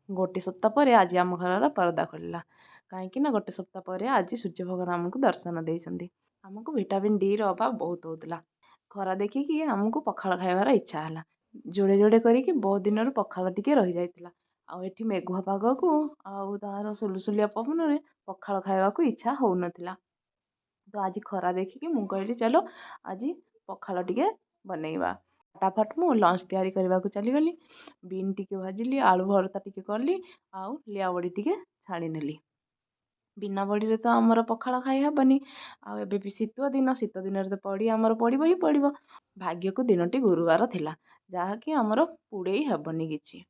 ଗୋଟେ ସପ୍ତାହ ପରେ ଆଜି ଆମ ଘରର ପରଦା ଖୋଲିଲା। କାହିଁକି ନା ଗୋଟେ ସପ୍ତାହ ପରେ ଆଜି ସୂର୍ଯ୍ୟ ଭଗବାନ ଆମକୁ ଦର୍ଶନ ଦେଇଛନ୍ତି। ଆମକୁ ଭିଟାମିନ୍ ଡି ର ଅଭାବ ବହୁତ ହଉଥିଲା। ଖରା ଦେଖିକି ଆମକୁ ପଖାଳ ଖାଇବାର ଇଚ୍ଛା ହେଲା। ଯୋଡ଼େ ଯୋଡ଼େ କରିକି ବହୁତ ଦିନରୁ ପଖାଳ ଟିକେ ରହିଯାଇଥିଲା। ଆଉ ଏଠି ମେଘୁଆ ପାଗକୁ ଆଉ ତାର ସୁଲୁସୁଲିଆ ପବନରେ ପଖାଳ ଖାଇବାକୁ ଇଚ୍ଛା ହଉନଥିଲା। ତ ଆଜି ଖରା ଦେଖିକି ମୁଁ କହିଲି ଚାଲ ଆଜି ପଖାଳ ଟିକେ ବନେଇବା। ଫଟାଫଟ ମୁଁ ଲଞ୍ଚ ତିଆରି କରିବାକୁ ଚାଲିଗଲି। ବିନ୍ ଟିକେ ଭାଜିଲି, ଆଳୁ ଭର୍ତ୍ତା ଟିକେ କଲି, ଆଉ ଲିଆ ବଡ଼ି ଟିକେ ଛାଣିନେଲି। ବିନା ବଡ଼ିରେ ତ ଆମର ପଖାଳ ଖାଇ ହେବନି। ଆଉ ଏବେ ବି ଶୀତ ଦିନ, ଶୀତ ଦିନରେ ତ ବଡ଼ି ଆମର ପଡ଼ିବ ହିଁ ପଡ଼ିବ। ଭାଗ୍ୟକୁ ଦିନଟି ଗୁରୁବାର ଥିଲା, ଯାହାକି ଆମର ପୁଡ଼େଇ ହେବନି କିଛି।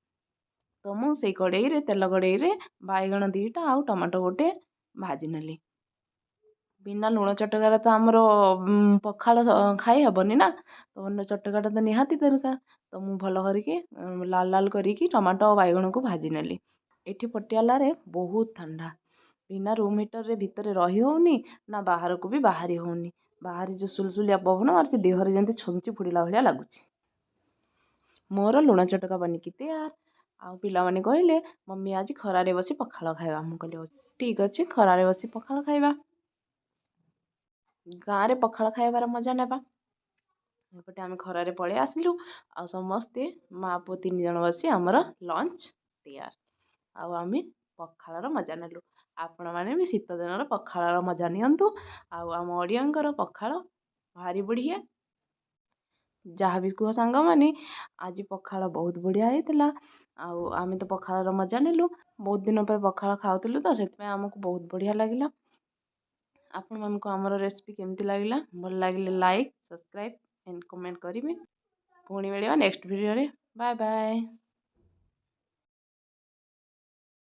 ତ ମୁଁ ସେଇ କଡ଼େଇରେ ତେଲ କଡ଼େଇରେ ବାଇଗଣ ଦିଟା ଆଉ ଟମାଟୋ ଗୋଟେ ଭାଜି ନେଲି। ବିନା ଲୁଣ ଚଟକାରେ ତ ଆମର ପଖାଳ ଖାଇ ହେବନି ନା, ତ ଚଟକାଟା ତ ନିହାତି ଦରକାର। ତ ମୁଁ ଭଲ କରିକି ଲାଲ ଲାଲ କରିକି ଟମାଟୋ ଆଉ ବାଇଗଣକୁ ଭାଜି ନେଲି। ଏଠି ପଟିଆଲାରେ ବହୁତ ଥଣ୍ଡା। ବିନା ରୁମ୍ ହିଟରରେ ଭିତରେ ରହି ହେଉନି, ନା ବାହାରକୁ ବି ବାହାରି ହେଉନି। ବାହାରେ ଯେଉଁ ସୁଲସୁଲିଆ ପବନ ମାରୁଛି, ଦେହରେ ଯେମିତି ଛୁଞ୍ଚି ଫୁଡ଼ିଲା ଭଳିଆ ଲାଗୁଛି। ମୋର ଲୁଣ ଚଟକା ବନିକି ତିଆର। ଆଉ ପିଲାମାନେ କହିଲେ ମମ୍ମି ଆଜି ଖରାରେ ବସି ପଖାଳ ଖାଇବା। ମୁଁ କହିଲି ଠିକ୍ ଅଛି, ଖରାରେ ବସି ପଖାଳ ଖାଇବା। ଗାଁରେ ପଖାଳ ଖାଇବାର ମଜା ନେବା। ଏପଟେ ଆମେ ଖରାରେ ପଳେଇ ଆସିଲୁ। ଆଉ ସମସ୍ତେ ମା ପୁଅ 3 ଜଣ ବସି ଆମର ଲଞ୍ଚ ତିଆର। ଆଉ ଆମେ ପଖାଳର ମଜା ନେଲୁ। ଆପଣମାନେ ବି ଶୀତ ଦିନର ପଖାଳର ମଜା ନିଅନ୍ତୁ। ଆଉ ଆମ ଓଡ଼ିଆଙ୍କର ପଖାଳ ଭାରି ବଢ଼ିଆ। ଯାହା ବି କୁହ ସାଙ୍ଗମାନେ, ଆଜି ପଖାଳ ବହୁତ ବଢ଼ିଆ ହେଇଥିଲା। ଆଉ ଆମେ ତ ପଖାଳର ମଜା ନେଲୁ। ବହୁତ ଦିନ ପରେ ପଖାଳ ଖାଉଥିଲୁ ତ, ସେଥିପାଇଁ ଆମକୁ ବହୁତ ବଢ଼ିଆ ଲାଗିଲା। ଆପଣମାନଙ୍କୁ ଆମର ରେସିପି କେମିତି ଲାଗିଲା? ଭଲ ଲାଗିଲେ ଲାଇକ୍, ସବସ୍କ୍ରାଇବ୍ ଏଣ୍ଡ କମେଣ୍ଟ କରିବେ। ପୁଣି ମିଳିବା ନେକ୍ସଟ ଭିଡ଼ିଓରେ। Bye bye.